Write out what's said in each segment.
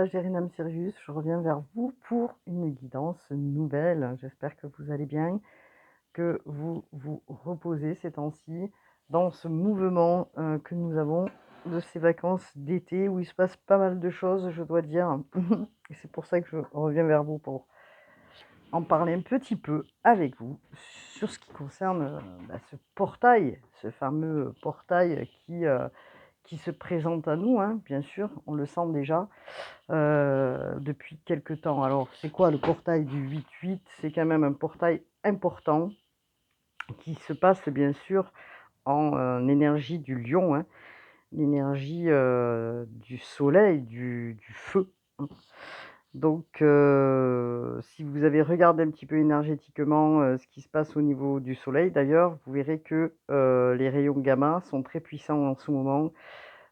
page d'Erinam Sirius. Je reviens vers vous pour une guidance nouvelle. J'espère que vous allez bien, que vous vous reposez ces temps-ci dans ce mouvement que nous avons de ces vacances d'été où il se passe pas mal de choses, je dois dire. Et c'est pour ça que je reviens vers vous pour en parler un petit peu avec vous sur ce qui concerne ce portail, ce fameux portail qui se présente à nous, hein, bien sûr, on le sent déjà depuis quelque temps. Alors, c'est quoi le portail du 8-8? C'est quand même un portail important qui se passe, bien sûr, en énergie du lion, hein, l'énergie du soleil, du feu, hein. Donc, si vous avez regardé un petit peu énergétiquement ce qui se passe au niveau du soleil, d'ailleurs, vous verrez que les rayons gamma sont très puissants en ce moment.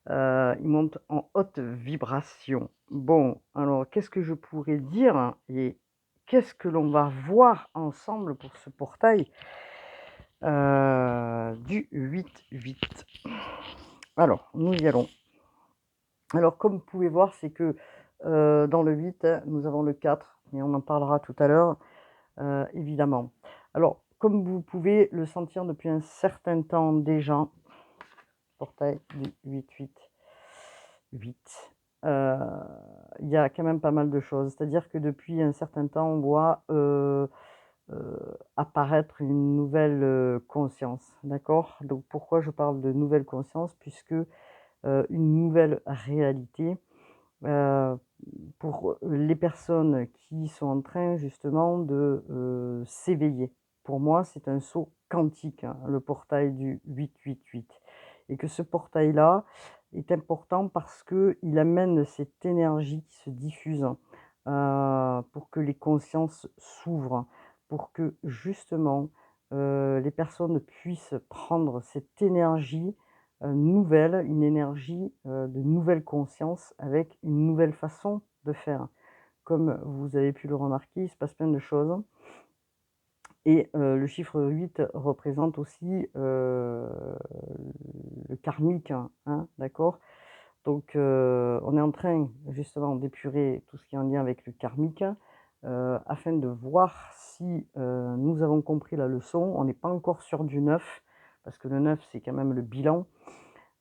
Ils montent en haute vibration. Bon, alors qu'est-ce que je pourrais dire et qu'est-ce que l'on va voir ensemble pour ce portail du 8-8? Alors, nous y allons. Alors, comme vous pouvez voir, c'est que dans le 8, hein, nous avons le 4, et on en parlera tout à l'heure, évidemment. Alors, comme vous pouvez le sentir depuis un certain temps déjà, portail du 8-8. 8. Il y a quand même pas mal de choses. C'est-à-dire que depuis un certain temps, on voit apparaître une nouvelle conscience. D'accord? Donc pourquoi je parle de nouvelle conscience? Puisque une nouvelle réalité euh, pour les personnes qui sont en train justement de s'éveiller. Pour moi, c'est un saut quantique, hein, le portail du 888. Et que ce portail-là est important parce qu'il amène cette énergie qui se diffuse pour que les consciences s'ouvrent, pour que justement les personnes puissent prendre cette énergie nouvelle, une énergie de nouvelle conscience avec une nouvelle façon de faire. Comme vous avez pu le remarquer, il se passe plein de choses. Et le chiffre 8 représente aussi le karmique, hein, d'accord? Donc on est en train justement d'épurer tout ce qui est en lien avec le karmique afin de voir si nous avons compris la leçon. On n'est pas encore sur du 9 parce que le 9 c'est quand même le bilan.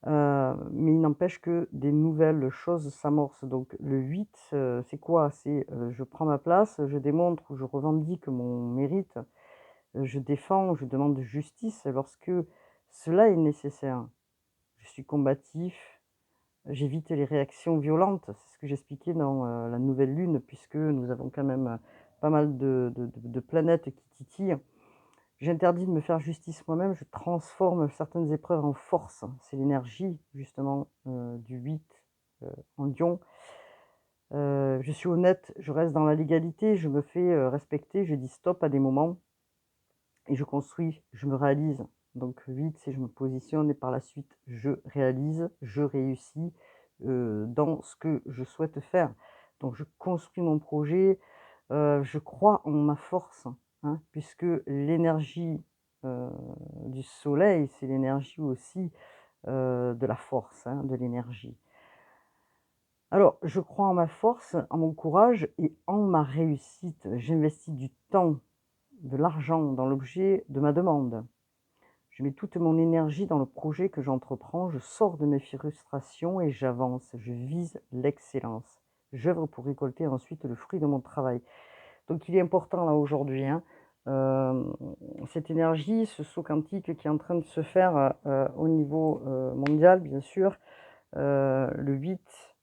Mais il n'empêche que des nouvelles choses s'amorcent. Donc le 8, c'est quoi? C'est, je prends ma place, je démontre ou je revendique mon mérite, je défends, je demande justice lorsque cela est nécessaire. Je suis combatif, j'évite les réactions violentes, c'est ce que j'expliquais dans, la nouvelle lune puisque nous avons quand même, pas mal de planètes qui titillent. J'interdis de me faire justice moi-même, je transforme certaines épreuves en force. C'est l'énergie justement du 8 en lion. Je suis honnête, je reste dans la légalité, je me fais respecter, je dis stop à des moments et je construis, je me réalise. Donc 8, c'est je me positionne et par la suite je réalise, je réussis dans ce que je souhaite faire. Donc je construis mon projet, je crois en ma force, hein, puisque l'énergie du soleil, c'est l'énergie aussi de la force, hein, de l'énergie. Alors, je crois en ma force, en mon courage et en ma réussite. J'investis du temps, de l'argent dans l'objet de ma demande. Je mets toute mon énergie dans le projet que j'entreprends, je sors de mes frustrations et j'avance, je vise l'excellence. J'œuvre pour récolter ensuite le fruit de mon travail. Donc il est important là aujourd'hui, hein, cette énergie, ce saut quantique qui est en train de se faire au niveau mondial, bien sûr. Le 8,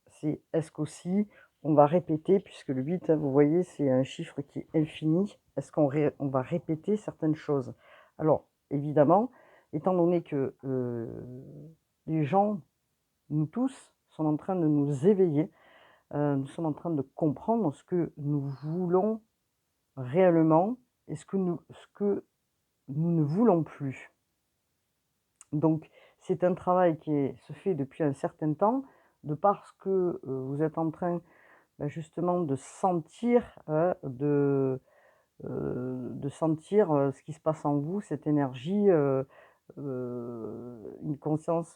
c'est est-ce qu'aussi on va répéter, puisque le 8, hein, vous voyez, c'est un chiffre qui est infini, est-ce on va répéter certaines choses? Alors, évidemment, étant donné que les gens, nous tous, sont en train de nous éveiller, nous sommes en train de comprendre ce que nous voulons réellement et ce que nous ne voulons plus. Donc, c'est un travail qui se fait depuis un certain temps, de parce que vous êtes en train justement de sentir, de sentir ce qui se passe en vous, cette énergie, une conscience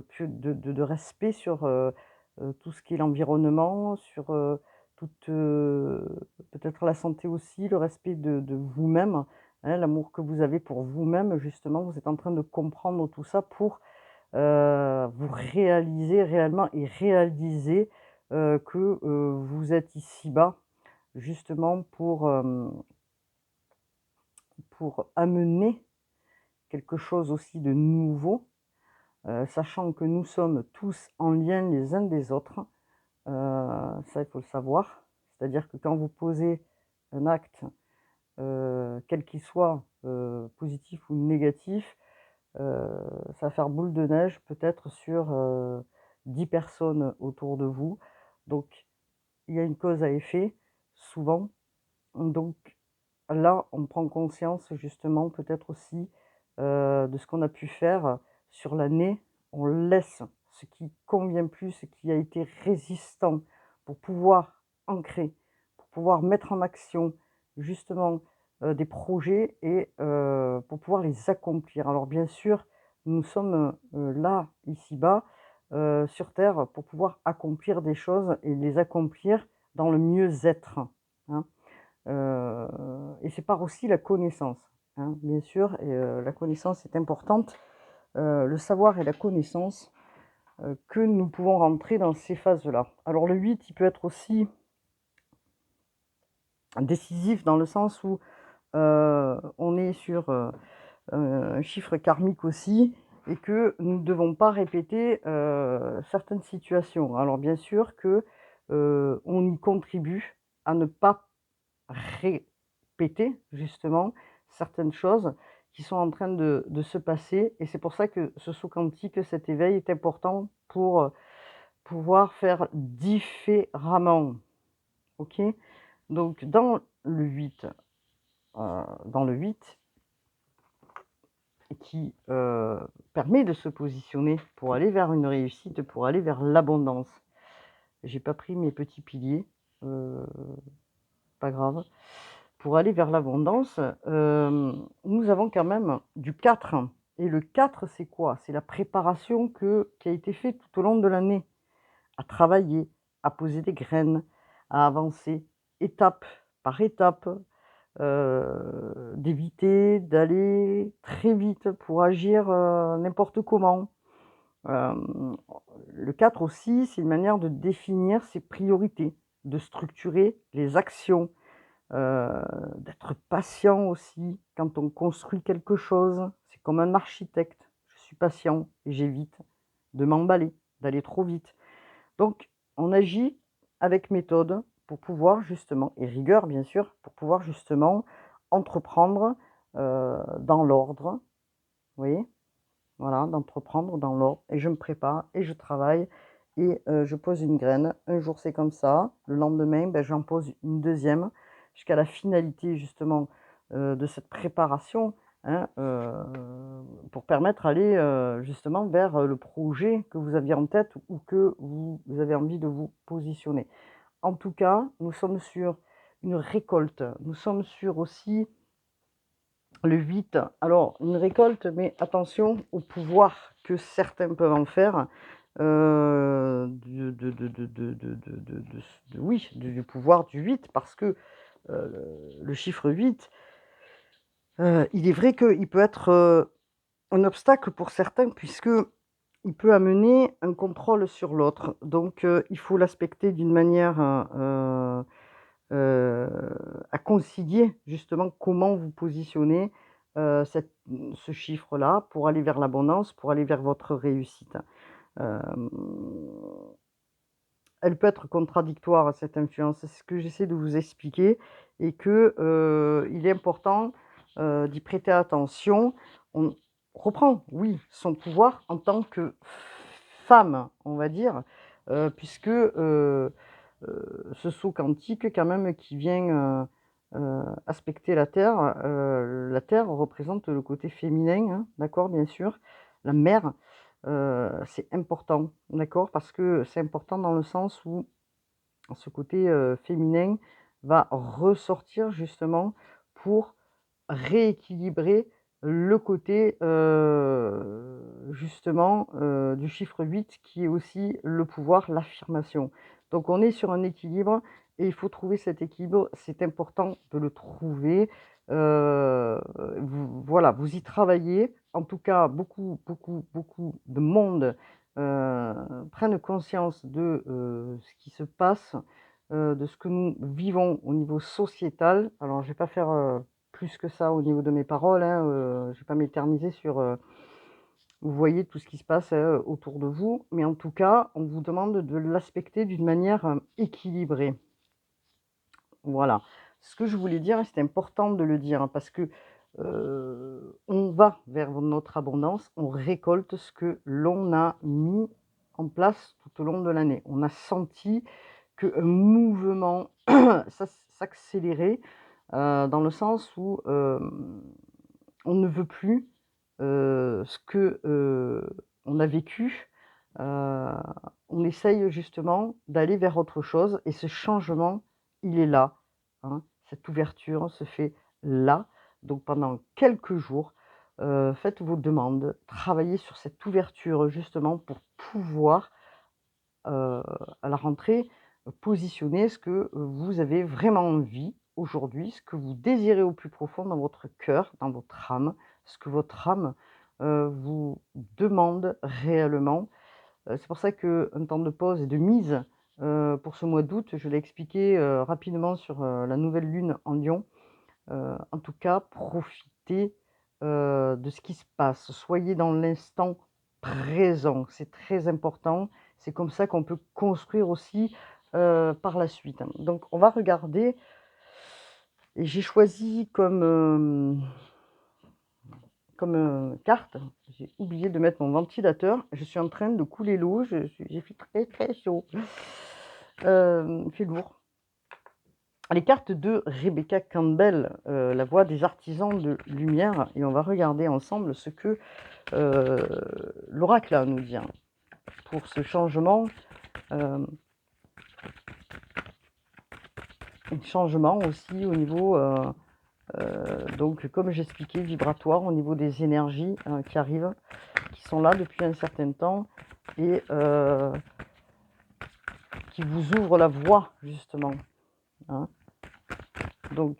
plus de respect sur tout ce qui est l'environnement, sur, toute, peut-être la santé aussi, le respect de vous-même, hein, l'amour que vous avez pour vous-même justement. Vous êtes en train de comprendre tout ça pour, vous réaliser réellement et réaliser, que, vous êtes ici-bas justement pour amener quelque chose aussi de nouveau, sachant que nous sommes tous en lien les uns des autres. Ça, il faut le savoir. C'est-à-dire que quand vous posez un acte, quel qu'il soit, positif ou négatif, ça va faire boule de neige peut-être sur, 10 personnes autour de vous. Donc il y a une cause à effet, souvent. Donc là, on prend conscience justement peut-être aussi, de ce qu'on a pu faire sur l'année. On laisse ce qui convient plus, ce qui a été résistant pour pouvoir ancrer, pour pouvoir mettre en action justement, des projets et pour pouvoir les accomplir. Alors bien sûr, nous sommes, là, ici-bas, sur terre pour pouvoir accomplir des choses et les accomplir dans le mieux-être, hein. Et c'est par aussi la connaissance, hein, bien sûr, et la connaissance est importante, le savoir et la connaissance, que nous pouvons rentrer dans ces phases-là. Alors le 8, il peut être aussi décisif dans le sens où, on est sur, un chiffre karmique aussi et que nous ne devons pas répéter, certaines situations. Alors bien sûr que, on y contribue à ne pas répéter justement certaines choses qui sont en train de se passer et c'est pour ça que ce saut quantique, cet éveil est important pour, pouvoir faire différemment. OK? Donc le 8, dans le 8 qui, permet de se positionner pour aller vers une réussite, pour aller vers l'abondance. J'ai pas pris mes petits piliers, heu, pas grave. Pour aller vers l'abondance, nous avons quand même du 4 et le 4 c'est quoi? C'est la préparation qui a été faite tout au long de l'année, à travailler, à poser des graines, à avancer étape par étape, d'éviter d'aller très vite pour agir, n'importe comment. Hem, le 4 aussi, c'est une manière de définir ses priorités, de structurer les actions. Heu, d'être patient aussi quand on construit quelque chose. C'est comme un architecte. Je suis patient et j'évite de m'emballer, d'aller trop vite. Donc on agit avec méthode pour pouvoir justement et rigueur bien sûr, pour pouvoir justement entreprendre, dans l'ordre, vous voyez? Voilà, d'entreprendre dans l'ordre et je me prépare et je travaille et je pose une graine. Un jour, c'est comme ça, le lendemain, j'en pose une deuxième jusqu'à la finalité justement, de cette préparation, hein, pour permettre d'aller, justement vers, le projet que vous aviez en tête ou que vous avez envie de vous positionner. En tout cas, nous sommes sur une récolte, nous sommes sur aussi le 8, alors une récolte, mais attention au pouvoir que certains peuvent en faire, oui, du pouvoir du 8 parce que, le chiffre 8, il est vrai qu'il peut être, un obstacle pour certains puisque il peut amener un contrôle sur l'autre. Donc, il faut l'aspecter d'une manière, à concilier justement comment vous positionnez, ce chiffre-là pour aller vers l'abondance, pour aller vers votre réussite. Hem, Elle peut être contradictoire cette influence, c'est ce que j'essaie de vous expliquer et que, il est important, d'y prêter attention. On reprend, oui, son pouvoir en tant que femme, on va dire, puisque, ce saut quantique quand même qui vient, aspecter la Terre représente le côté féminin, hein, d'accord, bien sûr. La mère, c'est important, d'accord? Parce que c'est important dans le sens où ce côté, féminin va ressortir justement pour rééquilibrer, le côté, justement, du chiffre 8 qui est aussi le pouvoir, l'affirmation. Donc on est sur un équilibre et il faut trouver cet équilibre. C'est important de le trouver. Voilà, vous y travaillez. En tout cas, beaucoup, beaucoup, beaucoup de monde, heu, prennent conscience de, ce qui se passe, de ce que nous vivons au niveau sociétal. Alors je vais pas faire, plus que ça au niveau de mes paroles, hein, je vais pas m'éterniser sur, vous voyez tout ce qui se passe, autour de vous, mais en tout cas, on vous demande de l'aspecter d'une manière, équilibrée. Voilà. Ce que je voulais dire et c'est important de le dire, hein, parce que, on va vers notre abondance, on récolte ce que l'on a mis en place tout au long de l'année. On a senti qu'un mouvement s'accélérait, dans le sens où, on ne veut plus, ce que, on a vécu, heu, on essaye justement d'aller vers autre chose et ce changement, il est là, hein. Cette ouverture se fait là, donc pendant quelques jours, faites vos demandes, travaillez sur cette ouverture justement pour pouvoir, à la rentrée, positionner ce que vous avez vraiment envie aujourd'hui, ce que vous désirez au plus profond dans votre cœur, dans votre âme, ce que votre âme, vous demande réellement. C'est pour ça qu'un temps de pause et de mise, pour ce mois d'août, je l'ai expliqué, rapidement sur, la nouvelle lune en Lion. En tout cas, profitez, de ce qui se passe. Soyez dans l'instant présent, c'est très important. C'est comme ça qu'on peut construire aussi, par la suite. Donc on va regarder et j'ai choisi carte, j'ai oublié de mettre mon ventilateur. Je suis en train de couler l'eau, j'ai fait très, très chaud. Il fait lourd. Les cartes de Rebecca Campbell, la voix des artisans de lumière, et on va regarder ensemble ce que l'oracle a à nous dire pour ce changement, un changement aussi au niveau, donc comme j'expliquais, vibratoire, au niveau des énergies qui arrivent, qui sont là depuis un certain temps et qui vous ouvrent la voie justement, hein. Donc,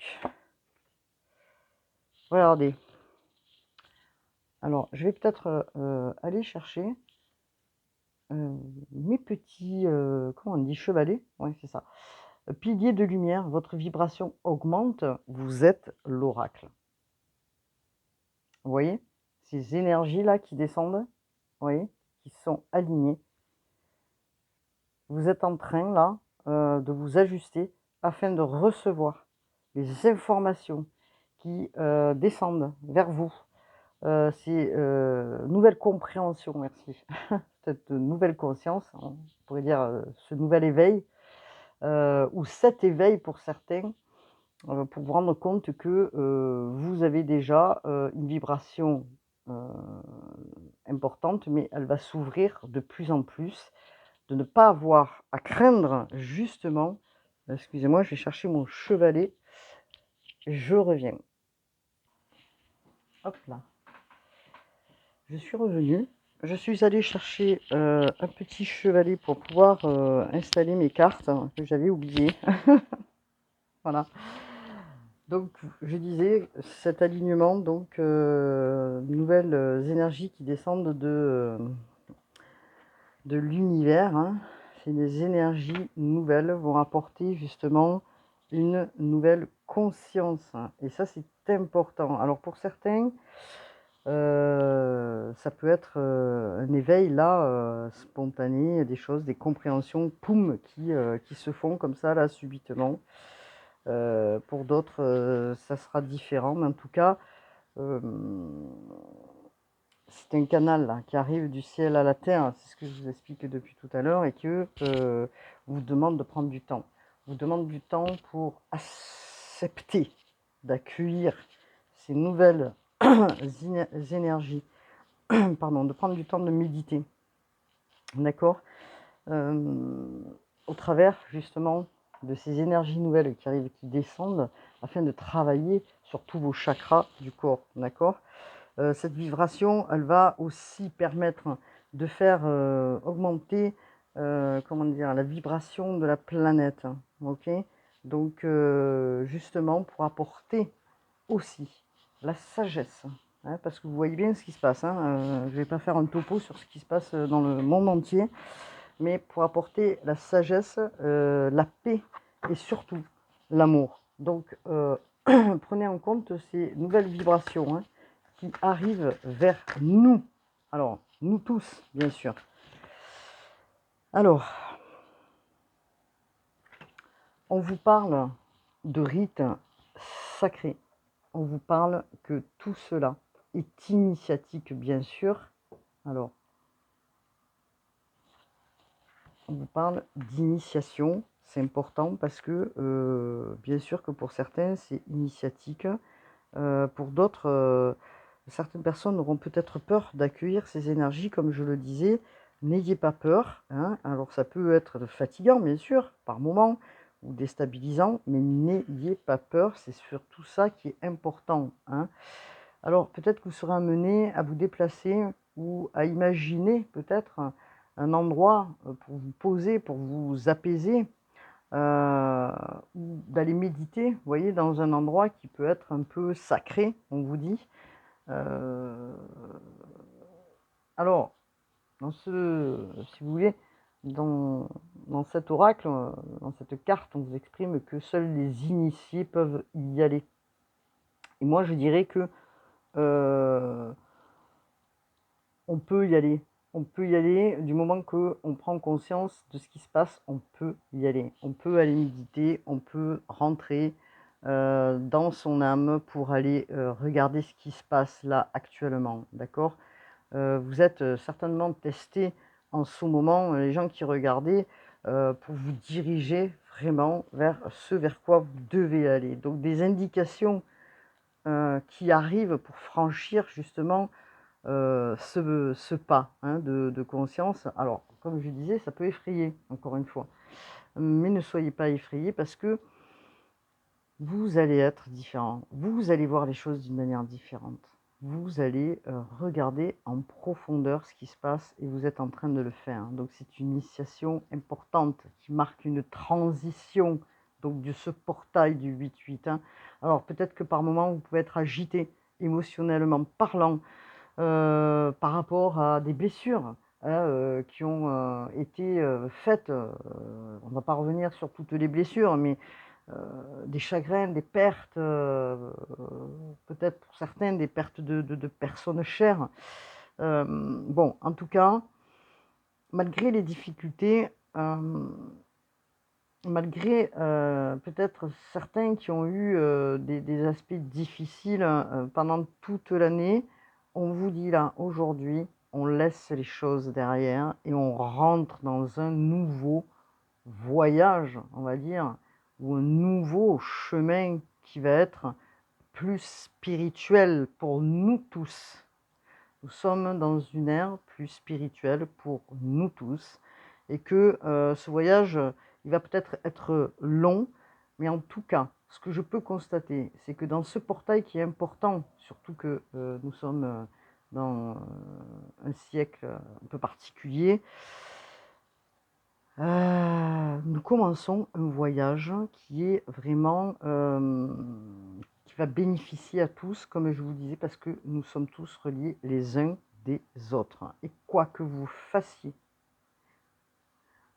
regardez. Alors, je vais peut-être aller chercher mes petits, comment on dit? Chevalets? Ouais, c'est ça. Piliers de lumière, votre vibration augmente, vous êtes l'oracle. Vous voyez? Ces énergies-là qui descendent, vous voyez? Qui sont alignées. Vous êtes en train là, de vous ajuster afin de recevoir les informations qui, descendent vers vous. Ces, nouvelles compréhensions, merci. Cette nouvelle conscience, on pourrait dire, ce nouvel éveil, ou cet éveil pour certains, pour vous rendre compte que, vous avez déjà, une vibration, heu, importante, mais elle va s'ouvrir de plus en plus, de ne pas avoir à craindre justement, excusez-moi, je vais chercher mon chevalet, je reviens. Hop là. Je suis revenue. Je suis allée chercher, un petit chevalet pour pouvoir, installer mes cartes, hein, que j'avais oubliées. Voilà. Donc je disais, cet alignement donc, nouvelles, énergies qui descendent de l'univers, hein. C'est des énergies nouvelles, vont apporter justement une nouvelle conscience, hein, et ça c'est important. Alors pour certains, ça peut être, un éveil là, spontané, des choses, des compréhensions, poum, qui se font comme ça là subitement. Pour d'autres, ça sera différent, mais en tout cas, hem, c'est un canal là qui arrive du ciel à la terre, c'est ce que je vous explique depuis tout à l'heure et que, vous demande de prendre du temps. Vous demande du temps pour accepter d'accueillir ces nouvelles énergies, pardon, de prendre du temps de méditer, d'accord? Au travers justement de ces énergies nouvelles qui arrivent, qui descendent, afin de travailler sur tous vos chakras du corps, d'accord? Cette vibration, elle va aussi permettre de faire augmenter, comment dire, la vibration de la planète, hein, ok? Donc, justement, pour apporter aussi la sagesse, hein, parce que vous voyez bien ce qui se passe, hein, je ne vais pas faire un topo sur ce qui se passe dans le monde entier, mais pour apporter la sagesse, la paix et surtout l'amour. Donc, prenez en compte ces nouvelles vibrations, hein, qui arrivent vers nous. Alors, nous tous, bien sûr. Alors, on vous parle de rites sacrés. On vous parle que tout cela est initiatique, bien sûr. Alors, on vous parle d'initiation. C'est important parce que, bien sûr que pour certains, c'est initiatique. Pour d'autres, certaines personnes auront peut-être peur d'accueillir ces énergies, comme je le disais. N'ayez pas peur, hein. Alors ça peut être fatigant, bien sûr, par moments, ou déstabilisant, mais n'ayez pas peur, c'est surtout ça qui est important, hein. Alors peut-être que vous serez amené à vous déplacer ou à imaginer peut-être un endroit pour vous poser, pour vous apaiser, ou d'aller méditer, vous voyez, dans un endroit qui peut être un peu sacré, on vous dit. Euh, alors, si vous voulez, dans, dans cet oracle, dans cette carte, on vous exprime que seuls les initiés peuvent y aller. Et moi, je dirais que on peut y aller. On peut y aller du moment qu'on prend conscience de ce qui se passe, on peut y aller. On peut aller méditer, on peut rentrer dans son âme pour aller regarder ce qui se passe là actuellement, d'accord? Vous êtes certainement testé en ce moment, les gens qui regardaient, pour vous diriger vraiment vers ce vers quoi vous devez aller. Donc des indications qui arrivent pour franchir justement ce pas, hein, de conscience. Alors, comme je disais, ça peut effrayer, encore une fois. Mais ne soyez pas effrayés parce que vous allez être différent. Vous allez voir les choses d'une manière différente. Vous allez regarder en profondeur ce qui se passe et vous êtes en train de le faire. Donc, c'est une initiation importante qui marque une transition donc de ce portail du 8-8. Hein. Alors, peut-être que par moments, vous pouvez être agité émotionnellement parlant, par rapport à des blessures, hein, qui ont été faites. On ne va pas revenir sur toutes les blessures, mais des chagrins, des pertes, peut-être pour certains des pertes de personnes chères. Bon, en tout cas, malgré les difficultés, malgré peut-être certains qui ont eu des aspects difficiles pendant toute l'année, on vous dit là, aujourd'hui, on laisse les choses derrière et on rentre dans un nouveau voyage, on va dire, ou un nouveau chemin qui va être plus spirituel pour nous tous. Nous sommes dans une ère plus spirituelle pour nous tous et que ce voyage, il va peut-être être long, mais en tout cas, ce que je peux constater, c'est que dans ce portail qui est important, surtout que nous sommes dans un siècle un peu particulier, nous commençons un voyage qui est vraiment, qui va bénéficier à tous, comme je vous disais, parce que nous sommes tous reliés les uns des autres. Et quoi que vous fassiez,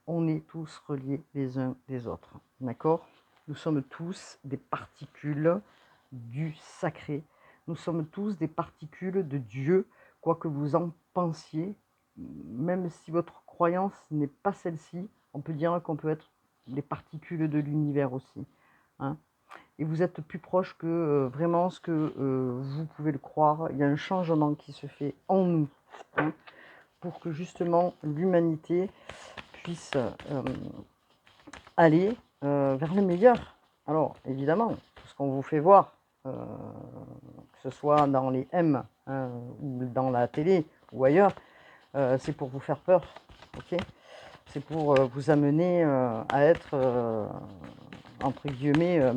on est tous reliés les uns des autres. D'accord? Nous sommes tous des particules du sacré. Nous sommes tous des particules de Dieu, quoi que vous en pensiez, même si votre croyance n'est pas celle-ci, on peut dire qu'on peut être des particules de l'univers aussi. Hein. Et vous êtes plus proche que vraiment ce que vous pouvez le croire. Il y a un changement qui se fait en nous, hein, pour que justement l'humanité puisse aller vers le meilleur. Alors, évidemment, tout ce qu'on vous fait voir, que ce soit dans les M, hein, ou dans la télé ou ailleurs, c'est pour vous faire peur. Ok, c'est pour vous amener à être, entre guillemets, et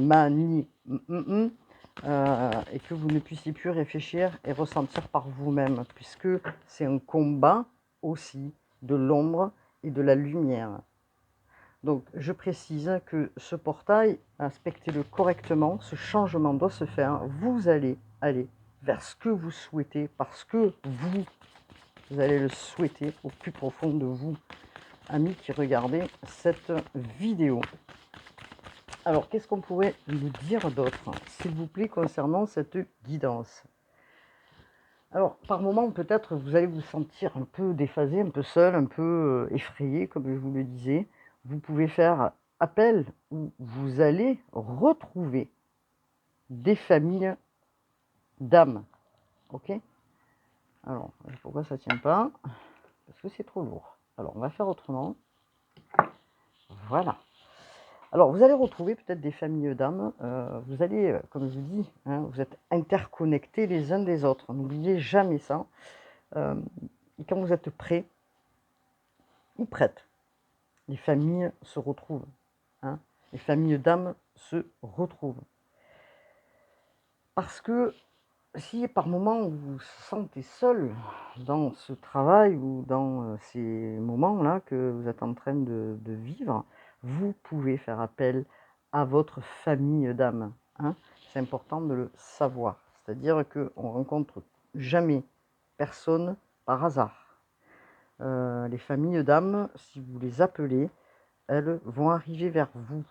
que vous ne puissiez plus réfléchir et ressentir par vous-même, puisque c'est un combat aussi de l'ombre et de la lumière. Donc, je précise que ce portail, inspectez-le correctement, ce changement doit se faire. Vous allez aller vers ce que vous souhaitez, parce que vous allez le souhaiter au plus profond de vous, amis qui regardez cette vidéo. Alors, qu'est-ce qu'on pourrait nous dire d'autre, s'il vous plaît, concernant cette guidance? Alors, par moment, peut-être, vous allez vous sentir un peu déphasé, un peu seul, un peu effrayé, comme je vous le disais. Vous pouvez faire appel où vous allez retrouver des familles d'âmes. Ok? Alors, pourquoi ça ne tient pas? Parce que c'est trop lourd. Alors, on va faire autrement. Voilà. Alors, vous allez retrouver peut-être des familles d'âmes. Vous allez, comme je vous dis, hein, vous êtes interconnectés les uns des autres. N'oubliez jamais ça. Et quand vous êtes prêts ou prêtes, les familles se retrouvent. Hein, les familles d'âmes se retrouvent. Parce que si par moment vous vous sentez seul dans ce travail ou dans ces moments-là que vous êtes en train de vivre, vous pouvez faire appel à votre famille d'âme. Hein. C'est important de le savoir. C'est-à-dire qu'on ne rencontre jamais personne par hasard. Les familles d'âme, si vous les appelez, elles vont arriver vers vous.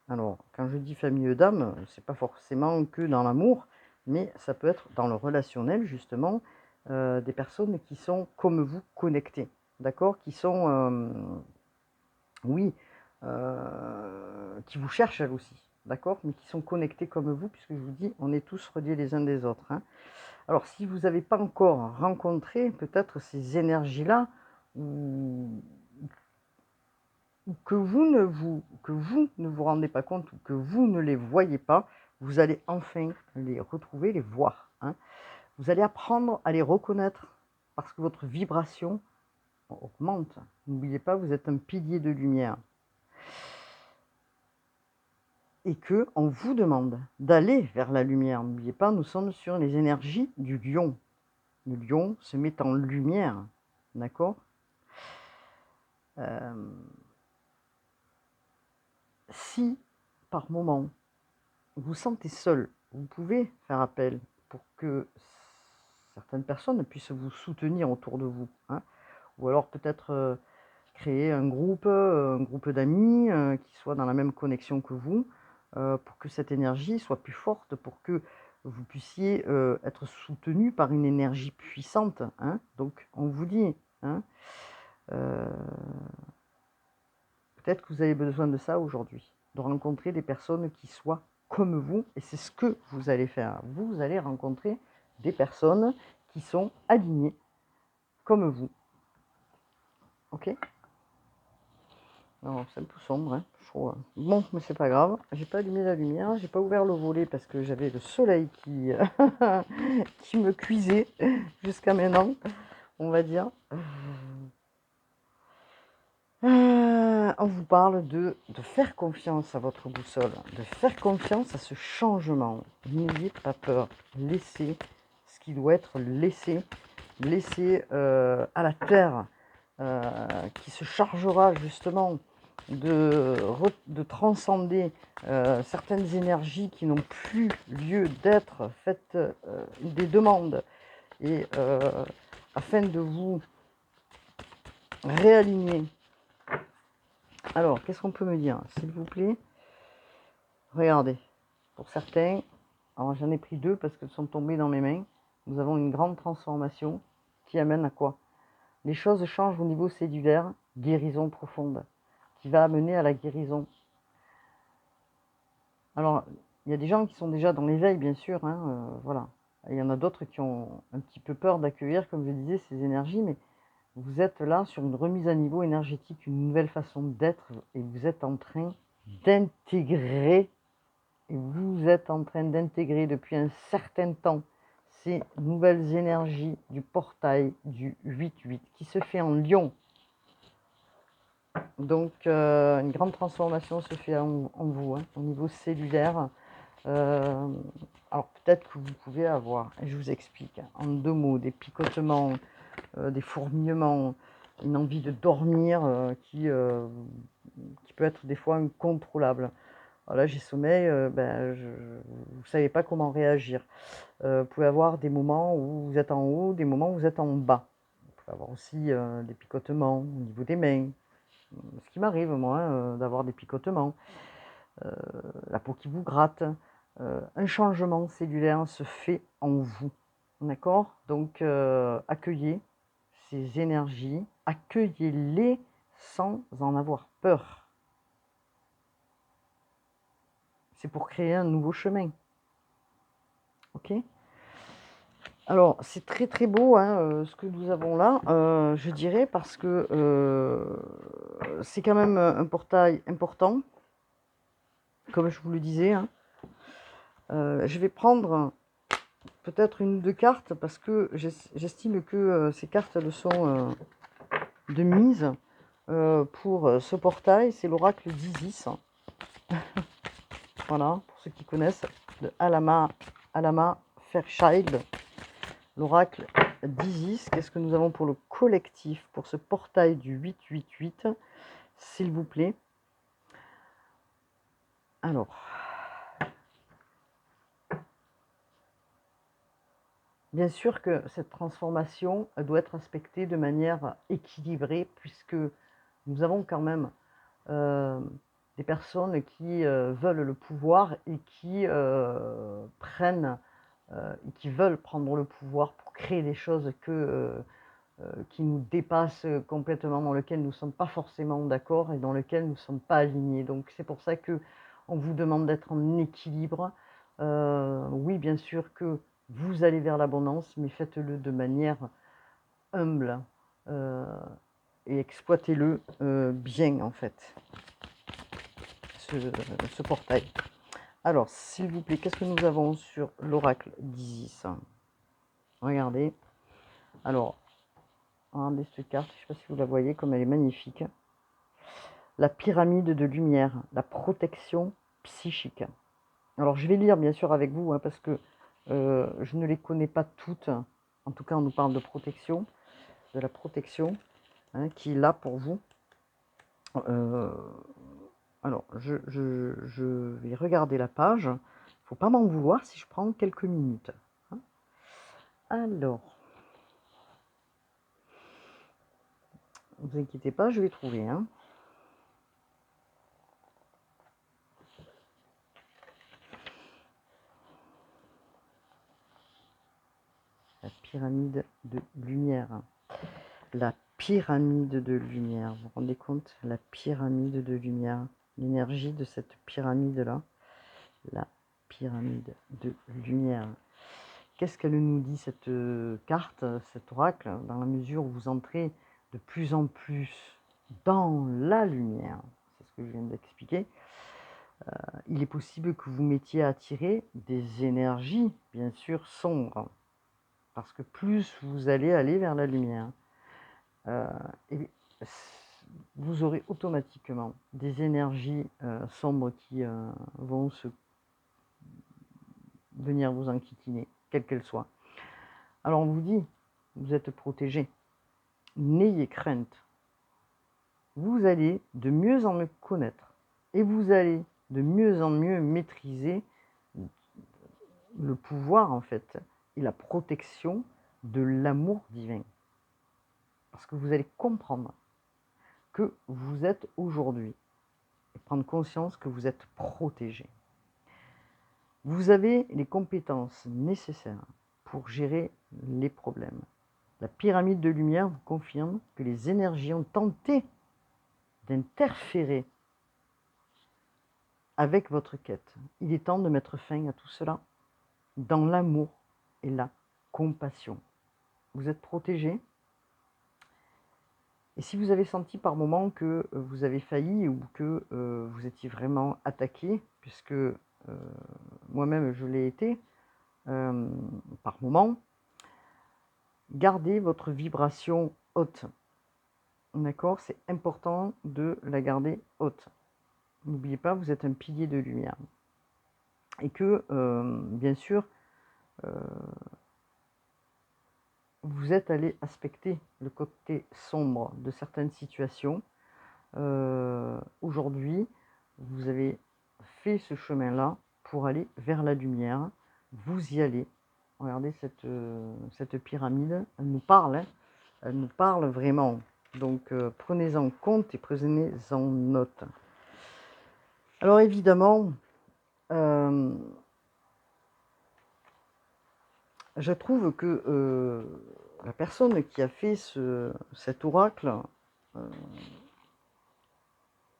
Alors, quand je dis famille d'âme, c'est pas forcément que dans l'amour, mais ça peut être dans le relationnel, justement, des personnes qui sont comme vous connectées, d'accord? Qui sont, oui, qui vous cherchent elles aussi, d'accord? Mais qui sont connectées comme vous, puisque je vous dis, on est tous reliés les uns des autres. Hein. Alors, si vous n'avez pas encore rencontré peut-être ces énergies-là, ou que vous ne vous rendez pas compte ou que vous ne les voyez pas, vous allez enfin les retrouver, les voir. Hein. Vous allez apprendre à les reconnaître parce que votre vibration augmente. N'oubliez pas, vous êtes un pilier de lumière. Et que on vous demande d'aller vers la lumière. N'oubliez pas, nous sommes sur les énergies du lion. Le lion se met en lumière. D'accord ? Si, par moment, vous sentez seul, vous pouvez faire appel pour que certaines personnes puissent vous soutenir autour de vous. Hein. Ou alors peut-être créer un groupe d'amis qui soient dans la même connexion que vous, pour que cette énergie soit plus forte, pour que vous puissiez être soutenu par une énergie puissante. Hein. Donc on vous dit, hein, peut-être que vous avez besoin de ça aujourd'hui, de rencontrer des personnes qui soient comme vous, et c'est ce que vous allez faire. Vous allez rencontrer des personnes qui sont alignées comme vous. Ok? Alors, c'est un peu sombre, hein, je trouve. Bon, mais c'est pas grave. J'ai pas allumé la lumière, j'ai pas ouvert le volet parce que j'avais le soleil qui, qui me cuisait jusqu'à maintenant, on va dire. On vous parle de faire confiance à votre boussole, de faire confiance à ce changement. N'ayez pas peur. Laissez ce qui doit être laissé. Laissez à la terre qui se chargera justement de transcender certaines énergies qui n'ont plus lieu d'être. Faites des demandes et afin de vous réaligner. Alors, qu'est-ce qu'on peut me dire, s'il vous plaît? Regardez, pour certains, alors j'en ai pris 2 parce qu'elles sont tombées dans mes mains. Nous avons une grande transformation qui amène à quoi? Les choses changent au niveau cellulaire, guérison profonde, qui va amener à la guérison. Alors, il y a des gens qui sont déjà dans l'éveil, bien sûr, hein, voilà. Et il y en a d'autres qui ont un petit peu peur d'accueillir, comme je disais, ces énergies, mais vous êtes là sur une remise à niveau énergétique, une nouvelle façon d'être, et vous êtes en train d'intégrer, depuis un certain temps ces nouvelles énergies du portail du 8-8 qui se fait en Lion. Donc, une grande transformation se fait en vous, hein, au niveau cellulaire. Alors, peut-être que vous pouvez avoir, et je vous explique, hein, en 2 mots, des picotements, des fourmillements, une envie de dormir qui peut être des fois incontrôlable. Voilà, j'ai sommeil, vous ne savez pas comment réagir. Vous pouvez avoir des moments où vous êtes en haut, des moments où vous êtes en bas. Vous pouvez avoir aussi des picotements au niveau des mains. Ce qui m'arrive, moi, d'avoir des picotements, la peau qui vous gratte. Un changement cellulaire se fait en vous. D'accord? Donc, accueillez ces énergies, accueillez-les sans en avoir peur. C'est pour créer un nouveau chemin. Ok? Alors, c'est très très beau, hein, ce que nous avons là, je dirais, parce que c'est quand même un portail important, comme je vous le disais, hein. Je vais prendre peut-être 1 ou 2 cartes, parce que j'estime que ces cartes elles sont de mise pour ce portail. C'est l'oracle d'Isis. Voilà, pour ceux qui connaissent, de Alama Fairchild. L'oracle d'Isis. Qu'est-ce que nous avons pour le collectif, pour ce portail du 888, s'il vous plaît? Alors, bien sûr que cette transformation doit être aspectée de manière équilibrée, puisque nous avons quand même des personnes qui veulent le pouvoir et qui qui veulent prendre le pouvoir pour créer des choses qui nous dépassent complètement, dans lesquelles nous ne sommes pas forcément d'accord et dans lesquelles nous ne sommes pas alignés. Donc c'est pour ça que on vous demande d'être en équilibre. Oui, bien sûr que vous allez vers l'abondance, mais faites-le de manière humble euh, et exploitez-le bien, en fait, ce portail. Alors, s'il vous plaît, qu'est-ce que nous avons sur l'oracle d'Isis? Regardez. Alors, regardez cette carte, je ne sais pas si vous la voyez, comme elle est magnifique. La pyramide de lumière, la protection psychique. Alors, je vais lire, bien sûr, avec vous, hein, parce que je ne les connais pas toutes. En tout cas, on nous parle de protection, de la protection, hein, qui est là pour vous. Alors, je vais regarder la page. Il ne faut pas m'en vouloir si je prends quelques minutes, hein. Alors, ne vous inquiétez pas, je vais trouver, hein. La pyramide de lumière. La pyramide de lumière. Vous vous rendez compte? La pyramide de lumière. L'énergie de cette pyramide-là. La pyramide de lumière. Qu'est-ce qu'elle nous dit, cette carte, cet oracle, dans la mesure où vous entrez de plus en plus dans la lumière? C'est ce que je viens d'expliquer. Il est possible que vous mettiez à attirer des énergies, bien sûr, sombres. Parce que plus vous allez aller vers la lumière, et vous aurez automatiquement des énergies sombres qui vont venir vous enquiquiner, quelles qu'elles soient. Alors on vous dit, vous êtes protégé. N'ayez crainte. Vous allez de mieux en mieux connaître et vous allez de mieux en mieux maîtriser le pouvoir, en fait, et la protection de l'amour divin. Parce que vous allez comprendre que vous êtes aujourd'hui et prendre conscience que vous êtes protégé. Vous avez les compétences nécessaires pour gérer les problèmes. La pyramide de lumière vous confirme que les énergies ont tenté d'interférer avec votre quête. Il est temps de mettre fin à tout cela dans l'amour et la compassion. Vous êtes protégé. Et si vous avez senti par moment que vous avez failli ou que vous étiez vraiment attaqué, puisque moi-même je l'ai été par moment, gardez votre vibration haute. d'accord? C'est important de la garder haute. N'oubliez pas, vous êtes un pilier de lumière. Et que, bien sûr, vous êtes allé aspecter le côté sombre de certaines situations. Aujourd'hui, vous avez fait ce chemin-là pour aller vers la lumière. Vous y allez. Regardez cette pyramide, elle nous parle, hein, elle nous parle vraiment. Donc prenez-en compte et prenez-en note. Alors évidemment, je trouve que la personne qui a fait cet oracle,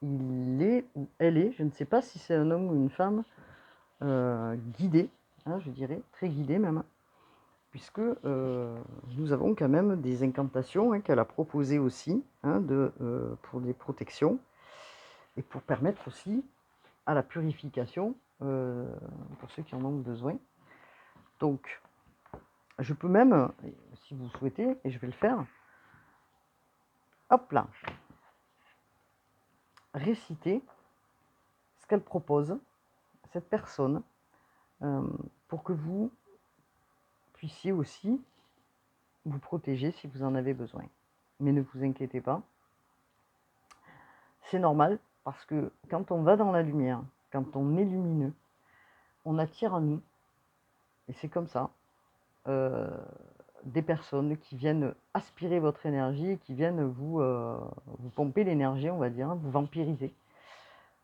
il est ou elle est, je ne sais pas si c'est un homme ou une femme, guidé, hein, je dirais, très guidé même, puisque nous avons quand même des incantations, hein, qu'elle a proposées aussi, hein, pour des protections, et pour permettre aussi à la purification, pour ceux qui en ont besoin. Donc, je peux même, si vous souhaitez, et je vais le faire, hop là, réciter ce qu'elle propose, cette personne, pour que vous puissiez aussi vous protéger si vous en avez besoin. Mais ne vous inquiétez pas, c'est normal, parce que quand on va dans la lumière, quand on est lumineux, on attire à nous, et c'est comme ça, des personnes qui viennent aspirer votre énergie, qui viennent vous pomper l'énergie, on va dire, vous vampiriser.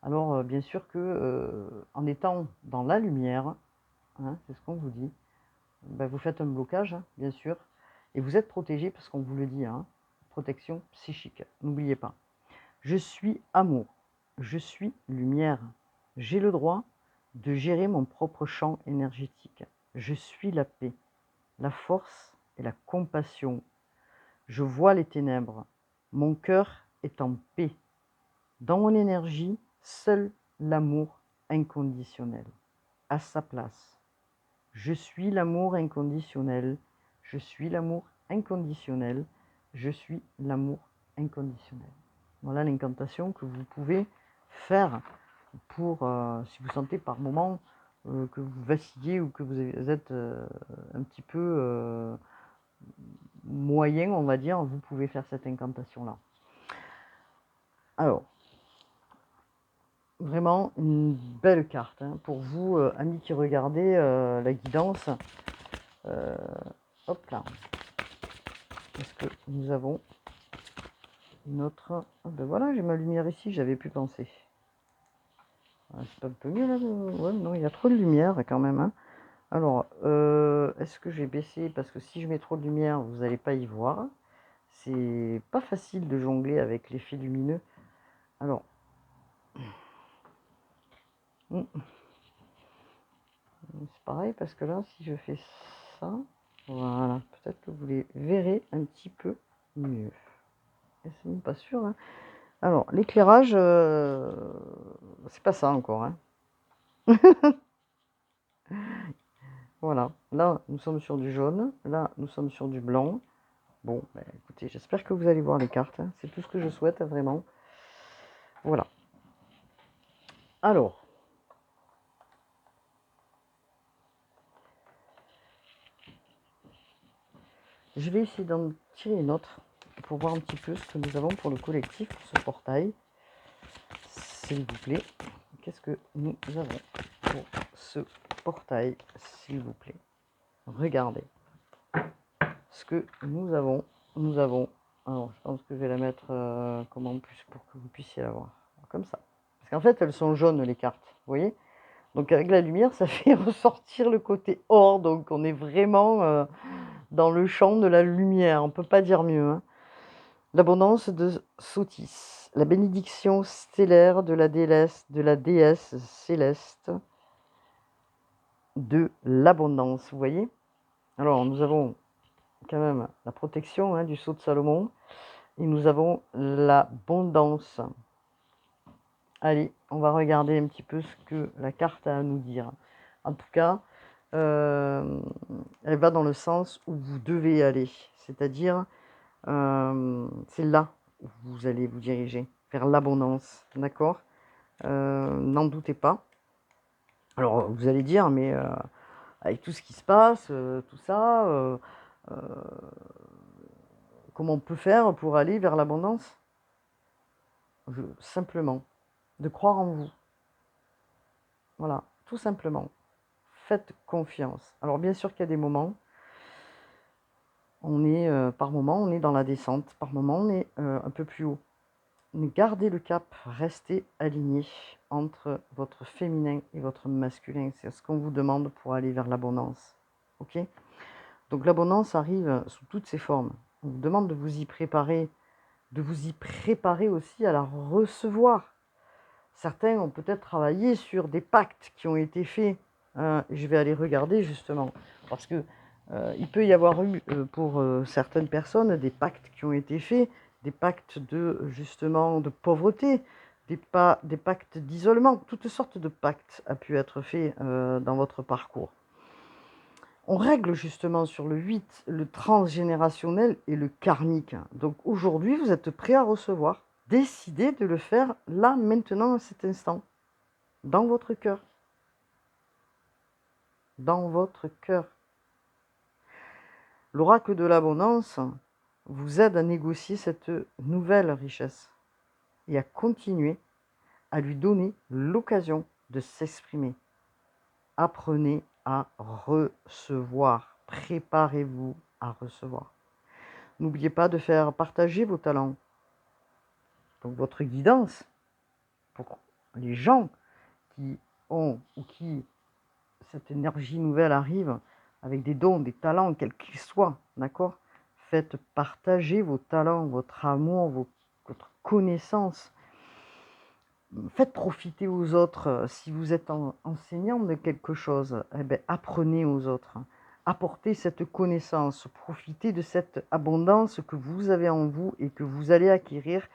Alors bien sûr que en étant dans la lumière, hein, c'est ce qu'on vous dit, ben, vous faites un blocage, hein, bien sûr, et vous êtes protégé parce qu'on vous le dit, hein, protection psychique, n'oubliez pas. Je suis amour, je suis lumière, j'ai le droit de gérer mon propre champ énergétique. Je suis la paix, la force et la compassion. Je vois les ténèbres, mon cœur est en paix. Dans mon énergie, seul l'amour inconditionnel à sa place. Je suis l'amour inconditionnel, je suis l'amour inconditionnel, je suis l'amour inconditionnel. Voilà l'incantation que vous pouvez faire pour, si vous sentez par moment que vous vacillez ou que vous êtes un petit peu moyen, on va dire, vous pouvez faire cette incantation-là. Alors, vraiment une belle carte, hein, pour vous, amis qui regardez la guidance. Hop là. Est-ce que nous avons notre... Ah ben voilà, j'ai ma lumière ici, j'avais pu penser. Ah, c'est pas un peu mieux là? Ouais, non, il y a trop de lumière quand même, hein. Alors, est-ce que j'ai baissé? Parce que si je mets trop de lumière, vous n'allez pas y voir. C'est pas facile de jongler avec l'effet lumineux. Alors, c'est pareil parce que là, si je fais ça, voilà, peut-être que vous les verrez un petit peu mieux. Et c'est même pas sûr, hein. Alors, l'éclairage, c'est pas ça encore, hein. Voilà, là, nous sommes sur du jaune, là, nous sommes sur du blanc. Bon, ben, écoutez, j'espère que vous allez voir les cartes, hein. C'est tout ce que je souhaite, vraiment. Voilà. Alors, je vais essayer d'en tirer une autre pour voir un petit peu ce que nous avons pour le collectif, pour ce portail. S'il vous plaît, qu'est-ce que nous avons pour ce portail, s'il vous plaît? Regardez ce que nous avons. Nous avons, alors je pense que je vais la mettre comment plus pour que vous puissiez la voir, comme ça. Parce qu'en fait, elles sont jaunes les cartes, vous voyez? Donc avec la lumière, ça fait ressortir le côté or, donc on est vraiment dans le champ de la lumière, on ne peut pas dire mieux, hein. L'abondance de Sotis, la bénédiction stellaire de la déesse céleste de l'abondance, vous voyez? Alors nous avons quand même la protection, hein, du sceau de Salomon, et nous avons l'abondance. Allez, on va regarder un petit peu ce que la carte a à nous dire. En tout cas, elle va dans le sens où vous devez aller. C'est-à-dire, c'est là où vous allez vous diriger, vers l'abondance, d'accord? N'en doutez pas. Alors, vous allez dire, mais avec tout ce qui se passe, tout ça, heu, comment on peut faire pour aller vers l'abondance? Simplement, de croire en vous. Voilà, tout simplement. Faites confiance. Alors bien sûr qu'il y a des moments, par moment, on est dans la descente, par moment, on est, un peu plus haut. Mais gardez le cap, restez aligné entre votre féminin et votre masculin. C'est ce qu'on vous demande pour aller vers l'abondance. OK? Donc l'abondance arrive sous toutes ses formes. On vous demande de vous y préparer aussi à la recevoir. Certains ont peut-être travaillé sur des pactes qui ont été faits. Je vais aller regarder justement, parce que il peut y avoir eu pour certaines personnes des pactes qui ont été faits, des pactes de justement de pauvreté, des pactes d'isolement, toutes sortes de pactes a pu être faits dans votre parcours. On règle justement sur le 8, le transgénérationnel et le karmique. Donc aujourd'hui, vous êtes prêt à recevoir. Décidez de le faire là, maintenant, à cet instant, dans votre cœur. Dans votre cœur. L'oracle de l'abondance vous aide à négocier cette nouvelle richesse et à continuer à lui donner l'occasion de s'exprimer. Apprenez à recevoir. Préparez-vous à recevoir. N'oubliez pas de faire partager vos talents. Donc votre guidance pour les gens qui ont ou qui cette énergie nouvelle arrive avec des dons, des talents, quels qu'ils soient, d'accord? Faites partager vos talents, votre amour, votre connaissance. Faites profiter aux autres. Si vous êtes enseignant de quelque chose, eh bien, apprenez aux autres. Apportez cette connaissance, profitez de cette abondance que vous avez en vous et que vous allez acquérir.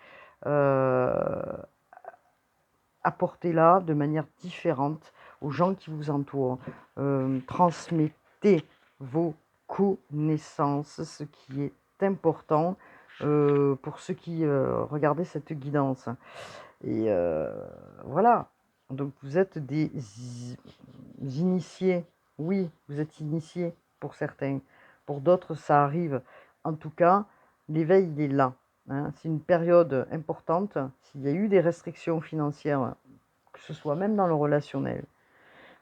Apportez-la de manière différente aux gens qui vous entourent. Transmettez vos connaissances, ce qui est important pour ceux qui regardaient cette guidance. Et voilà, donc vous êtes des initiés, oui, vous êtes initiés pour certains, pour d'autres ça arrive. En tout cas, l'éveil il est là. Hein. C'est une période importante. S'il y a eu des restrictions financières, que ce soit même dans le relationnel,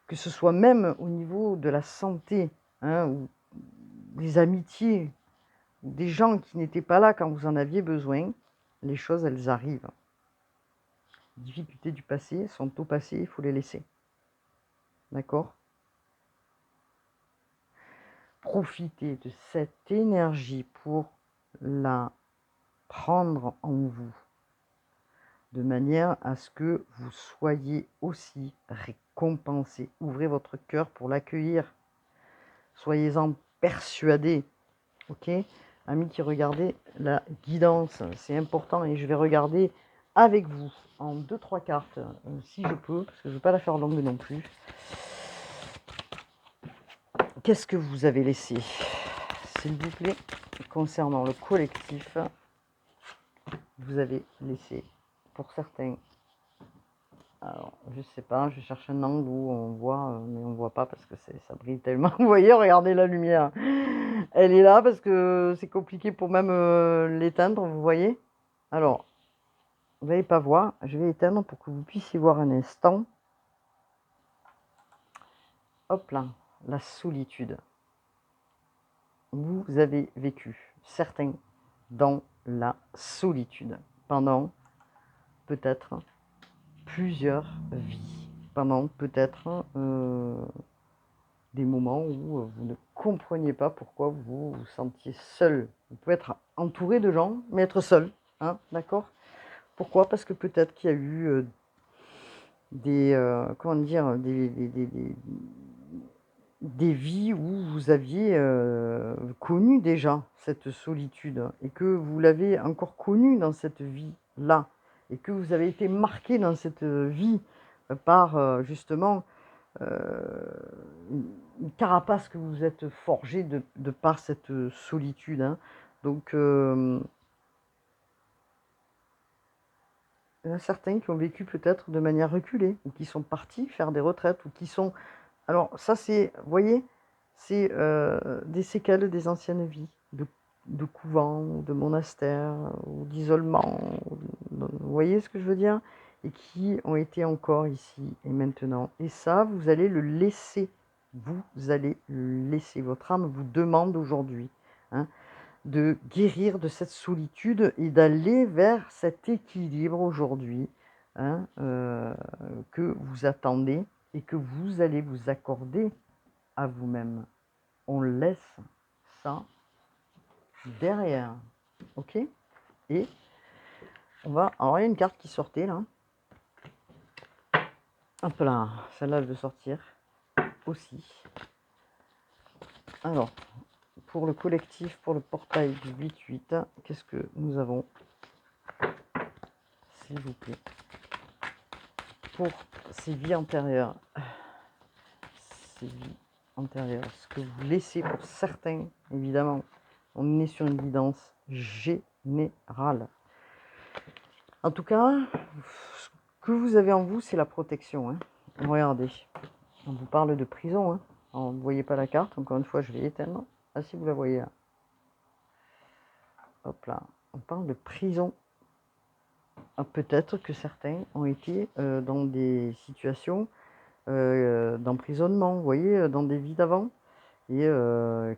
que ce soit même au niveau de la santé, hein, ou des amitiés, ou des gens qui n'étaient pas là quand vous en aviez besoin, les choses elles arrivent. Les difficultés du passé sont au passé, il faut les laisser. D'accord? Profitez de cette énergie pour la prendre en vous, de manière à ce que vous soyez aussi récompensé. Ouvrez votre cœur pour l'accueillir. Soyez-en persuadés. Ok? Amis qui regardez la guidance, c'est important et je vais regarder avec vous en 2-3 cartes, si je peux, parce que je ne veux pas la faire longue non plus. Qu'est-ce que vous avez laissé, s'il vous plaît, concernant le collectif? Vous avez laissé, pour certains, alors je sais pas, je cherche un angle où on voit, mais on voit pas parce que ça brille tellement. Vous voyez, regardez la lumière, elle est là parce que c'est compliqué pour même l'éteindre, vous voyez. Alors, vous n'allez pas voir, je vais éteindre pour que vous puissiez voir un instant. Hop là, la solitude. Vous avez vécu, certains, dans la solitude pendant peut-être plusieurs vies, pendant peut-être des moments où vous ne compreniez pas pourquoi vous vous sentiez seul. Vous pouvez être entouré de gens, mais être seul, hein, d'accord? Pourquoi? Parce que peut-être qu'il y a eu comment dire, des vies où vous aviez connu déjà cette solitude et que vous l'avez encore connue dans cette vie-là et que vous avez été marqué dans cette vie par justement une carapace que vous êtes forgé de par cette solitude. Hein. Donc Il y en a certains qui ont vécu peut-être de manière reculée, ou qui sont partis faire des retraites, ou qui sont... Alors ça c'est, vous voyez, c'est des séquelles des anciennes vies, de couvents, ou de monastères, ou d'isolement, vous voyez ce que je veux dire? Et qui ont été encore ici et maintenant. Et ça, vous allez le laisser, vous allez le laisser. Votre âme vous demande aujourd'hui, hein, de guérir de cette solitude et d'aller vers cet équilibre aujourd'hui, hein, que vous attendez et que vous allez vous accorder à vous-même. On laisse ça derrière, ok? Et on va... Alors, il y a une carte qui sortait là. Hop là, celle-là, je vais sortir aussi. Alors, pour le collectif, pour le portail du 8-8, qu'est-ce que nous avons? S'il vous plaît. Pour ces vies antérieures. Ces vies antérieures. Ce que vous laissez pour certains, évidemment. On est sur une guidance générale. En tout cas, ce que vous avez en vous, c'est la protection. Hein. Regardez, on vous parle de prison. Hein. Alors, vous ne voyez pas la carte, encore une fois, je vais éteindre. Ah si, vous la voyez là. Hop là, on parle de prison. Ah, peut-être que certains ont été dans des situations d'emprisonnement, vous voyez, dans des vies d'avant, et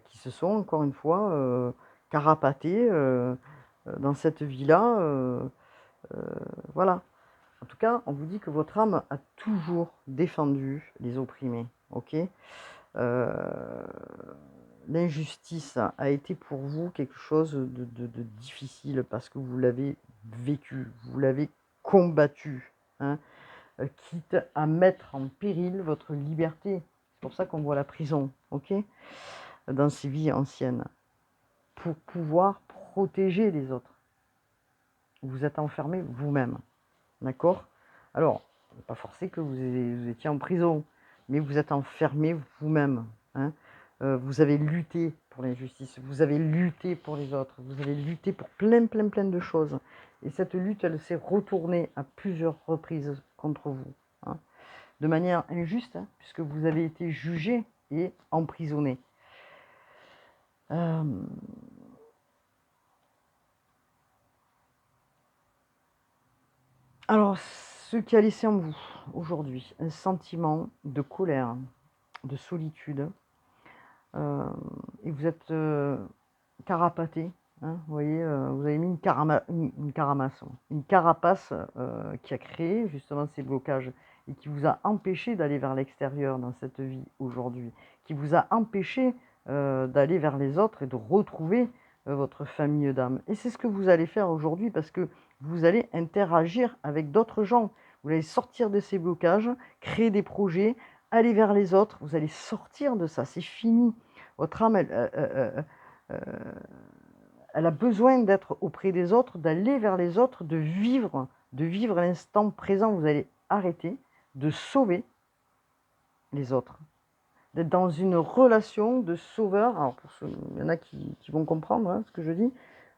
qui se sont, encore une fois, carapatés dans cette vie-là. Voilà. En tout cas, on vous dit que votre âme a toujours défendu les opprimés, ok? L'injustice a été pour vous quelque chose de difficile parce que vous l'avez vécu, vous l'avez combattu, hein, quitte à mettre en péril votre liberté. C'est pour ça qu'on voit la prison, ok? Dans ces vies anciennes, pour pouvoir protéger les autres. Vous êtes enfermé vous-même. D'accord? Alors, pas forcé que vous étiez en prison, mais vous êtes enfermé vous-même. Hein? Vous avez lutté pour l'injustice, vous avez lutté pour les autres, vous avez lutté pour plein de choses. Et cette lutte, elle s'est retournée à plusieurs reprises contre vous. Hein? De manière injuste, hein, puisque vous avez été jugé et emprisonné. Alors, ce qui a laissé en vous aujourd'hui un sentiment de colère, de solitude, et vous êtes carapaté, hein, vous voyez, vous avez mis une carapace qui a créé justement ces blocages et qui vous a empêché d'aller vers l'extérieur dans cette vie aujourd'hui, qui vous a empêché d'aller vers les autres et de retrouver votre famille d'âme. Et c'est ce que vous allez faire aujourd'hui parce que vous allez interagir avec d'autres gens. Vous allez sortir de ces blocages, créer des projets, aller vers les autres. Vous allez sortir de ça, c'est fini. Votre âme, elle a besoin d'être auprès des autres, d'aller vers les autres, de vivre l'instant présent. Vous allez arrêter de sauver les autres, d'être dans une relation de sauveur. Alors, il y en a qui vont comprendre hein, ce que je dis,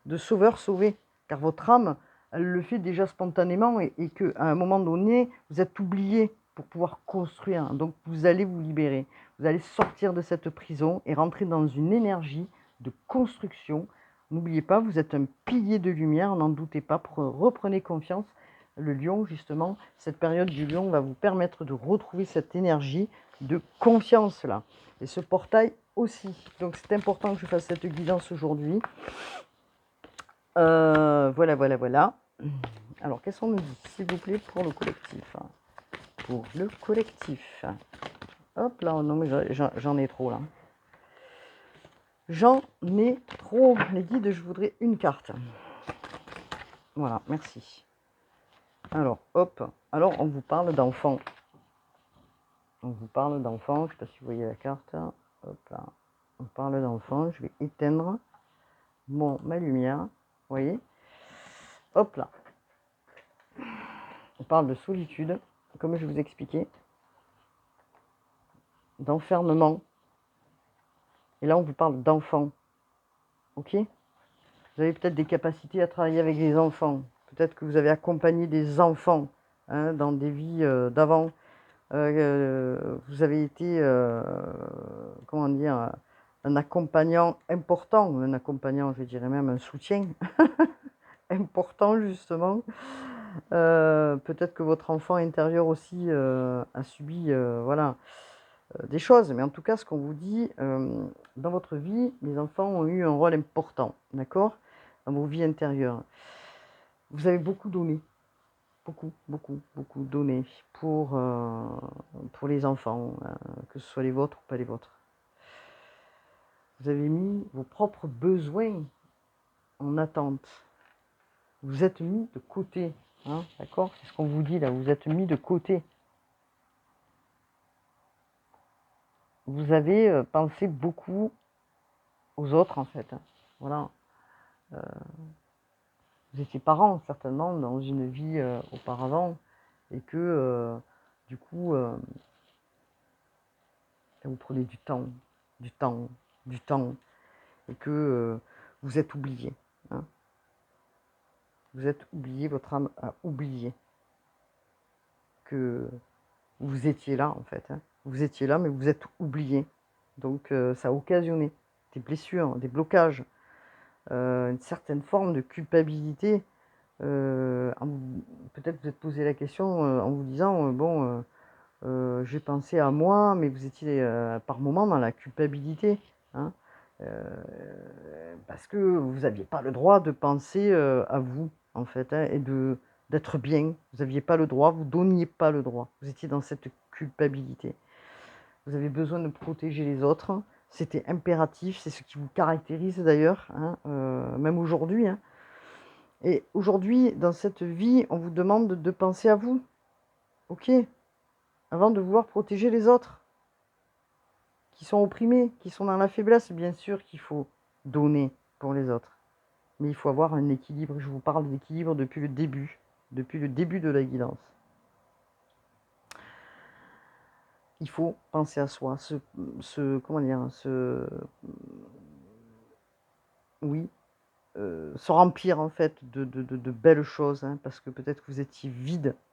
de sauveur-sauvé, car votre âme, elle le fait déjà spontanément et qu'à un moment donné, vous êtes oublié pour pouvoir construire. Donc, vous allez vous libérer. Vous allez sortir de cette prison et rentrer dans une énergie de construction. N'oubliez pas, vous êtes un pilier de lumière, n'en doutez pas, reprenez confiance. Le lion, justement, cette période du lion va vous permettre de retrouver cette énergie de confiance là. Et ce portail aussi. Donc c'est important que je fasse cette guidance aujourd'hui. Voilà. Alors qu'est-ce qu'on me dit, s'il vous plaît, pour le collectif? Pour le collectif. Hop là, non mais j'en ai trop là. J'en ai trop. Les guides, je voudrais une carte. Voilà, merci. Alors, hop. Alors, on vous parle d'enfants. On vous parle d'enfants. Je ne sais pas si vous voyez la carte. Hop là. On parle d'enfants. Je vais éteindre ma lumière. Vous voyez? Hop là. On parle de solitude, comme je vous expliquais. D'enfermement. Et là, on vous parle d'enfants. Ok? Vous avez peut-être des capacités à travailler avec les enfants. Peut-être que vous avez accompagné des enfants hein, dans des vies d'avant. Vous avez été, comment dire, un accompagnant important, un accompagnant, je dirais même un soutien important justement. Peut-être que votre enfant intérieur aussi a subi voilà, des choses, mais en tout cas, ce qu'on vous dit, dans votre vie, les enfants ont eu un rôle important, d'accord? Dans vos vies intérieures. Vous avez beaucoup donné, beaucoup, beaucoup, beaucoup donné pour les enfants, que ce soit les vôtres ou pas les vôtres. Vous avez mis vos propres besoins en attente. Vous êtes mis de côté, hein, d'accord? C'est ce qu'on vous dit là, vous êtes mis de côté. Vous avez pensé beaucoup aux autres en fait, hein. Voilà. Vous étiez parents certainement dans une vie auparavant et que du coup vous prenez du temps, du temps, du temps et que vous êtes oublié, hein. Vous êtes oublié, votre âme a oublié que vous étiez là en fait, hein. Vous étiez là mais vous êtes oublié. Donc ça a occasionné des blessures, des blocages, une certaine forme de culpabilité. Peut-être vous êtes posé la question en vous disant bon, j'ai pensé à moi, mais vous étiez par moments dans la culpabilité, hein, parce que vous n'aviez pas le droit de penser à vous, en fait, hein, et d'être bien. Vous n'aviez pas le droit, vous ne donniez pas le droit. Vous étiez dans cette culpabilité. Vous avez besoin de protéger les autres. C'était impératif, c'est ce qui vous caractérise d'ailleurs, hein, même aujourd'hui, hein. Et aujourd'hui, dans cette vie, on vous demande de penser à vous, ok, avant de vouloir protéger les autres, qui sont opprimés, qui sont dans la faiblesse. Bien sûr qu'il faut donner pour les autres, mais il faut avoir un équilibre. Je vous parle d'équilibre depuis le début de la guidance. Il faut penser à soi, comment dire, oui, se remplir en fait de belles choses, hein, parce que peut-être que vous étiez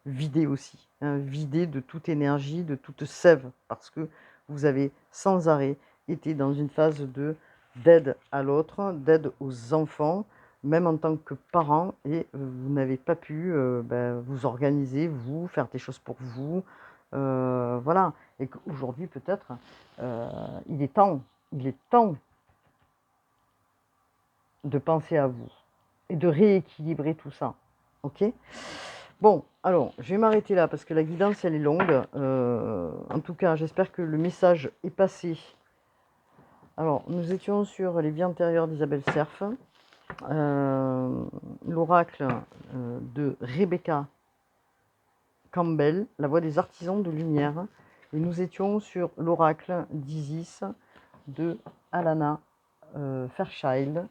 vidé aussi, hein, vidé de toute énergie, de toute sève, parce que vous avez sans arrêt été dans une phase d'aide à l'autre, d'aide aux enfants, même en tant que parent, et vous n'avez pas pu vous organiser, vous, faire des choses pour vous, voilà, et qu'aujourd'hui peut-être il est temps de penser à vous et de rééquilibrer tout ça. Ok? Bon, alors, je vais m'arrêter là parce que la guidance, elle est longue. En tout cas, j'espère que le message est passé. Alors, nous étions sur les vies antérieures d'Isabelle Serf, l'oracle de Rebecca Campbell, la voix des artisans de lumière, et nous étions sur l'oracle d'Isis de Alana Fairchild.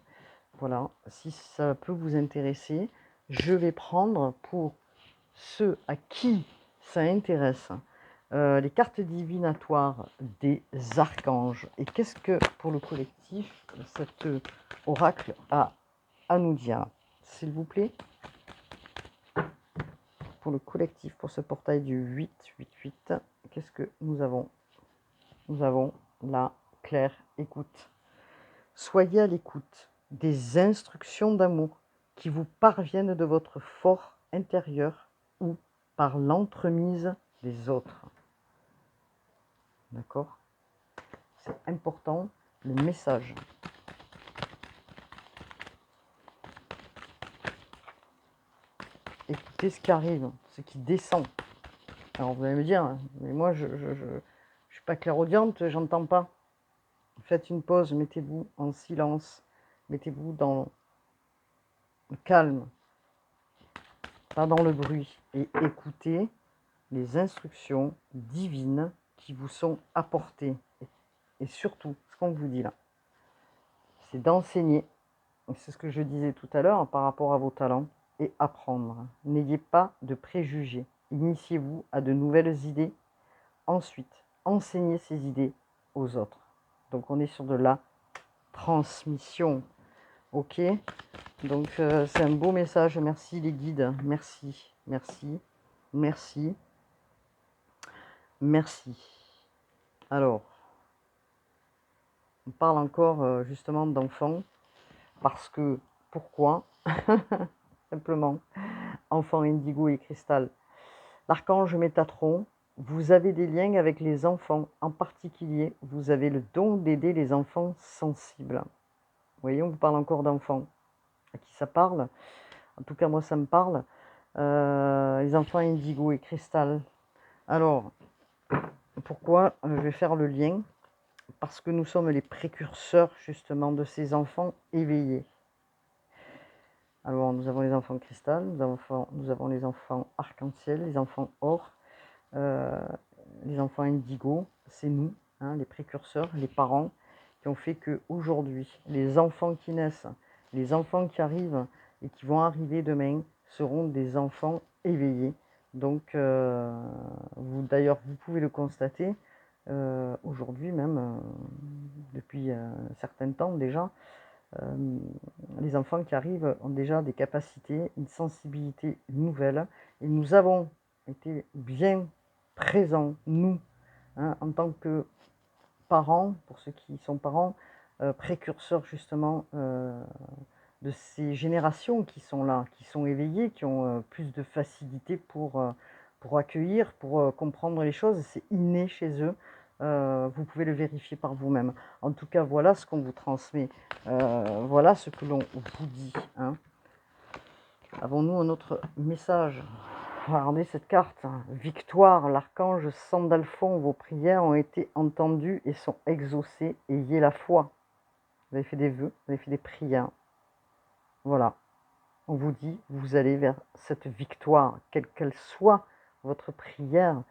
Voilà, si ça peut vous intéresser, je vais prendre pour ceux à qui ça intéresse les cartes divinatoires des archanges. Et qu'est-ce que pour le collectif cet oracle a à nous dire, s'il vous plaît, pour le collectif, pour ce portail du 888, qu'est-ce que nous avons? Nous avons la claire écoute. Soyez à l'écoute des instructions d'amour qui vous parviennent de votre fort intérieur ou par l'entremise des autres. D'accord? C'est important, le message. Écoutez ce qui arrive, ce qui descend. Alors vous allez me dire, mais moi je suis pas clairaudiente, j'entends pas. Faites une pause, mettez-vous en silence, mettez-vous dans le calme, pas dans le bruit, et écoutez les instructions divines qui vous sont apportées. Et surtout, ce qu'on vous dit là, c'est d'enseigner. C'est ce que je disais tout à l'heure par rapport à vos talents, et apprendre. N'ayez pas de préjugés. Initiez-vous à de nouvelles idées. Ensuite, enseignez ces idées aux autres. Donc on est sur de la transmission. Ok? Donc c'est un beau message, merci les guides, merci, merci, merci, merci. Alors, on parle encore justement d'enfants, parce que, pourquoi? Simplement, enfants indigo et cristal. L'archange Métatron, vous avez des liens avec les enfants, en particulier, vous avez le don d'aider les enfants sensibles. Vous voyez, on vous parle encore d'enfants. À qui ça parle? En tout cas, moi, ça me parle. Les enfants indigo et cristal. Alors, pourquoi je vais faire le lien? Parce que nous sommes les précurseurs, justement, de ces enfants éveillés. Alors, nous avons les enfants cristal, nous avons les enfants arc-en-ciel, les enfants or, les enfants indigo, c'est nous, hein, les précurseurs, les parents, qui ont fait qu'aujourd'hui, les enfants qui naissent, les enfants qui arrivent et qui vont arriver demain seront des enfants éveillés. Donc, d'ailleurs, vous pouvez le constater, aujourd'hui même, depuis un certain temps déjà, les enfants qui arrivent ont déjà des capacités, une sensibilité nouvelle. Et nous avons été bien présents, nous, hein, en tant que parents, pour ceux qui sont parents, précurseurs justement de ces générations qui sont là, qui sont éveillées, qui ont plus de facilité pour accueillir, pour comprendre les choses. C'est inné chez eux. Vous pouvez le vérifier par vous-même. En tout cas, voilà ce qu'on vous transmet. Voilà ce que l'on vous dit. Hein. Avons-nous un autre message? Regardez cette carte. Victoire, l'archange Sandalphon, vos prières ont été entendues et sont exaucées. Ayez la foi. Vous avez fait des vœux, vous avez fait des prières. Voilà. On vous dit, vous allez vers cette victoire, quelle qu'elle soit votre prière,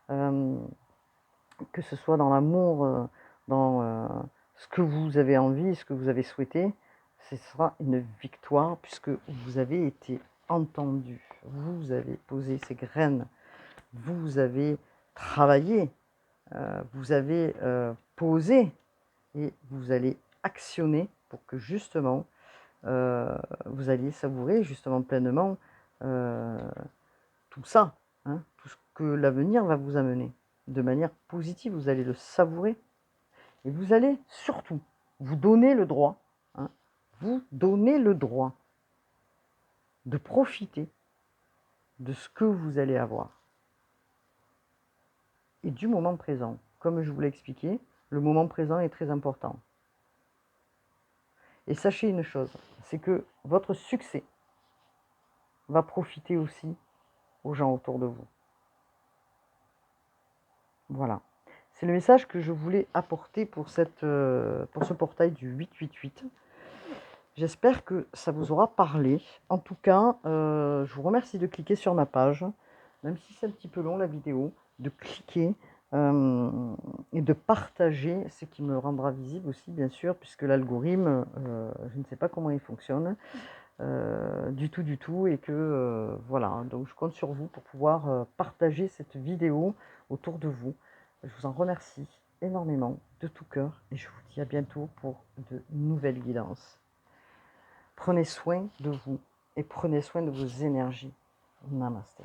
que ce soit dans l'amour, dans ce que vous avez envie, ce que vous avez souhaité, ce sera une victoire puisque vous avez été entendu, vous avez posé ces graines, vous avez travaillé, vous avez posé et vous allez actionner pour que justement vous alliez savourer justement pleinement tout ça, hein, tout ce que l'avenir va vous amener. De manière positive, vous allez le savourer. Et vous allez surtout vous donner le droit, hein, vous donner le droit de profiter de ce que vous allez avoir. Et du moment présent. Comme je vous l'ai expliqué, le moment présent est très important. Et sachez une chose, c'est que votre succès va profiter aussi aux gens autour de vous. Voilà. C'est le message que je voulais apporter pour ce portail du 888. J'espère que ça vous aura parlé. En tout cas, je vous remercie de cliquer sur ma page, même si c'est un petit peu long la vidéo, de cliquer et de partager, ce qui me rendra visible aussi, bien sûr, puisque l'algorithme, je ne sais pas comment il fonctionne, du tout, et que voilà, donc je compte sur vous pour pouvoir partager cette vidéo autour de vous. Je vous en remercie énormément, de tout cœur, et je vous dis à bientôt pour de nouvelles guidances. Prenez soin de vous et prenez soin de vos énergies. Namasté.